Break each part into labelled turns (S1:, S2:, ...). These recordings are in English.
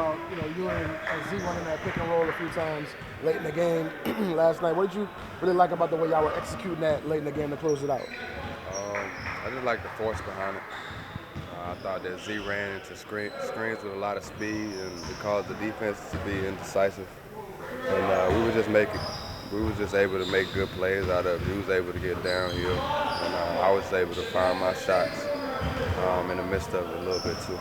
S1: about you and Z running that pick and roll a few times late in the game last night. What did you really like about the way y'all were executing that late in the game to close it out?
S2: I just like the force behind it. I thought that Z ran into screens with a lot of speed, and it caused the defense to be indecisive. And we were just able to make good plays out of it. He was able to get downhill, and I was able to find my shots in the midst of it a little bit too.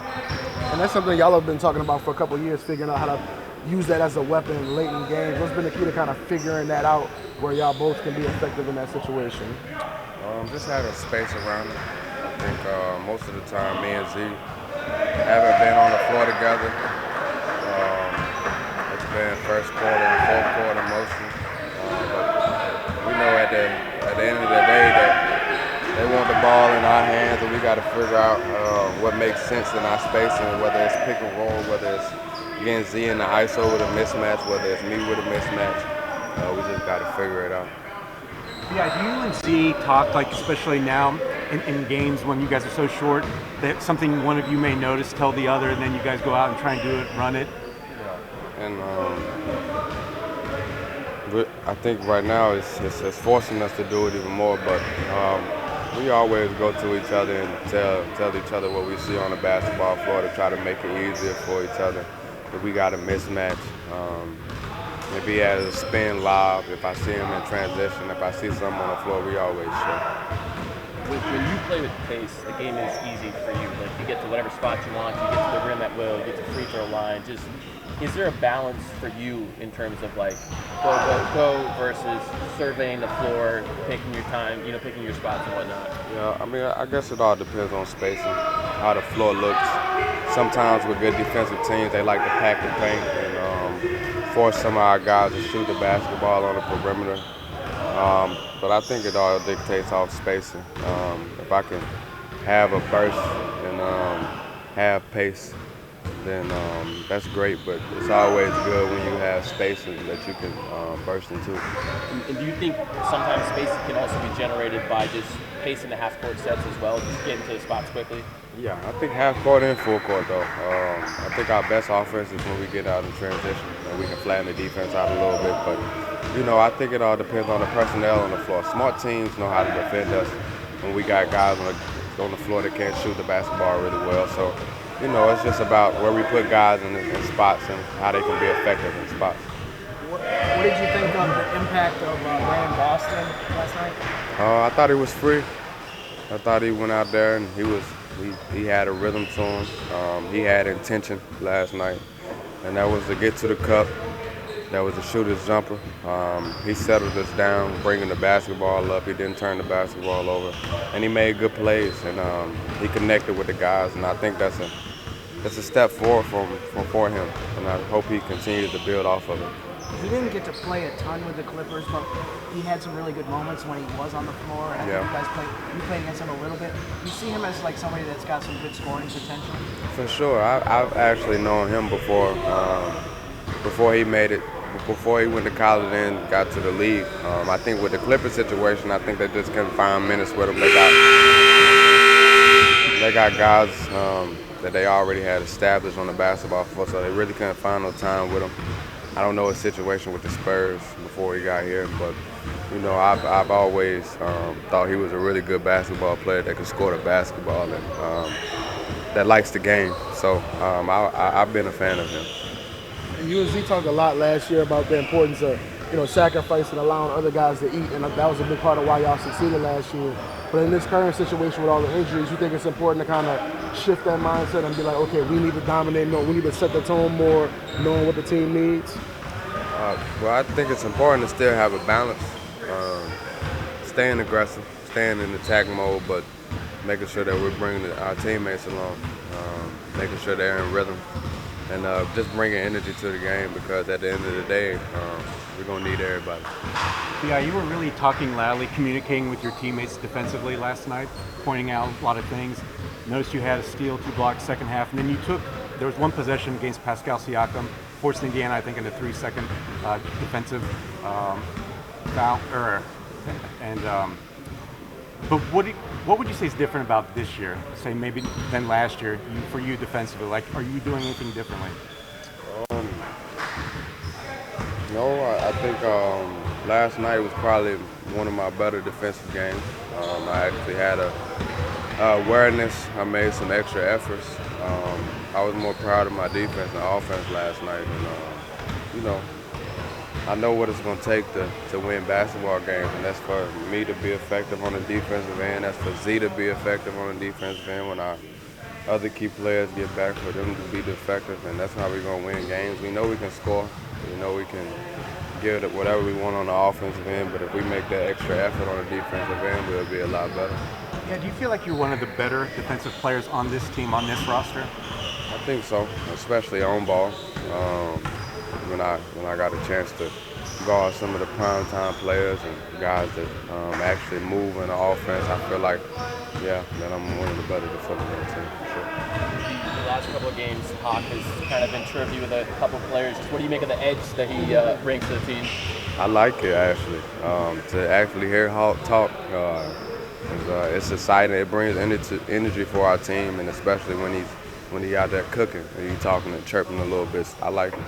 S1: And that's something y'all have been talking about for a couple of years, figuring out how to use that as a weapon late in games. What's been the key to kind of figuring that out where y'all both can be effective in that situation?
S2: Just having space around it. I think most of the time me and Z haven't been on the floor together. It's been first quarter and fourth quarter mostly. But we know at the end of the day that they want the ball in our hands, and we got to figure out what makes sense in our spacing, whether it's pick and roll, whether it's getting Z in the ISO with a mismatch, whether it's me with a mismatch. We just got to figure it out.
S3: Yeah, you and Z talk, like, especially now in games when you guys are so short, that something one of you may notice, tell the other, and then you guys go out and try and do it, run it.
S2: Yeah. And I think right now it's forcing us to do it even more, but we always go to each other and tell each other what we see on the basketball floor to try to make it easier for each other. If we got a mismatch, if he has a spin lob, if I see him in transition, if I see something on the floor, we always show.
S4: When you play with pace, the game is easy for you. Like, you get to whatever spot you want, you get to the rim at will, you get to free throw line. Just, is there a balance for you in terms of like go versus surveying the floor, taking your time, picking your spots and whatnot?
S2: Yeah, I mean, I guess it all depends on spacing, how the floor looks. Sometimes with good defensive teams, they like to pack the paint and force some of our guys to shoot the basketball on the perimeter. But I think it all dictates off spacing. If I can have a burst and have pace, then that's great. But it's always good when you have spacing that you can burst into.
S4: And do you think sometimes spacing can also be generated by just pacing the half-court sets as well, just getting to the spots quickly?
S2: Yeah, I think half-court and full-court, though. I think our best offense is when we get out in transition and we can flatten the defense out a little bit. But I think it all depends on the personnel on the floor. Smart teams know how to defend us when we got guys on the floor that can't shoot the basketball really well. So, it's just about where we put guys in spots and how they can be effective in spots.
S1: What did you think of the impact of Brandon Boston last night?
S2: I thought he was free. I thought he went out there and he had a rhythm to him. He had intention last night, and that was to get to the cup. That was a shooter's jumper. He settled us down, bringing the basketball up. He didn't turn the basketball over, and he made good plays. And he connected with the guys, and I think that's a step forward for him. And I hope he continues to build off of it.
S5: He didn't get to play a ton with the Clippers, but he had some really good moments when he was on the floor. And I think you played against him a little bit. You see him as like somebody that's got some good scoring potential?
S2: For sure. I've actually known him before he made it. Before he went to college and got to the league. I think with the Clippers situation, I think they just couldn't find minutes with him. They got guys that they already had established on the basketball floor, so they really couldn't find no time with him. I don't know his situation with the Spurs before he got here, but I've always thought he was a really good basketball player that could score the basketball and that likes the game. So I've been a fan of him.
S1: You and Z talked a lot last year about the importance of, sacrificing, allowing other guys to eat, and that was a big part of why y'all succeeded last year. But in this current situation with all the injuries, you think it's important to kind of shift that mindset and be like, okay, we need to dominate, we need to set the tone more, knowing what the team needs?
S2: Well, I think it's important to still have a balance, staying aggressive, staying in attack mode, but making sure that we're bringing our teammates along, making sure they're in rhythm. And just bringing energy to the game, because at the end of the day, we're going to need everybody.
S3: Yeah, you were really talking loudly, communicating with your teammates defensively last night, pointing out a lot of things. Noticed you had a steal, 2 blocks second half, and then there was one possession against Pascal Siakam, forced Indiana, I think, in a 3-second defensive foul error. And but what would you say is different about this year, say maybe than last year, for you defensively? Like, are you doing anything differently?
S2: No, I think last night was probably one of my better defensive games. I actually had a awareness. I made some extra efforts. I was more proud of my defense and offense last night. And, I know what it's going to take to win basketball games, and that's for me to be effective on the defensive end. That's for Z to be effective on the defensive end when our other key players get back, for them to be effective, and that's how we're going to win games. We know we can score. We know we can give it whatever we want on the offensive end, but if we make that extra effort on the defensive end, we'll be a lot better.
S3: Yeah, do you feel like you're one of the better defensive players on this team, on this roster?
S2: I think so, especially on ball. When I got a chance to guard some of the primetime players and guys that actually move in the offense, I feel like, that I'm one of the better defenders on the team, for sure.
S4: The last couple of games, Hawk has kind of been trippy with a couple of players. What do you make of the edge that he brings to the team? I
S2: like it, actually. To actually hear Hawk talk, it's exciting. It brings energy for our team, and especially when he's out there cooking and he's talking and chirping a little bit. I like it.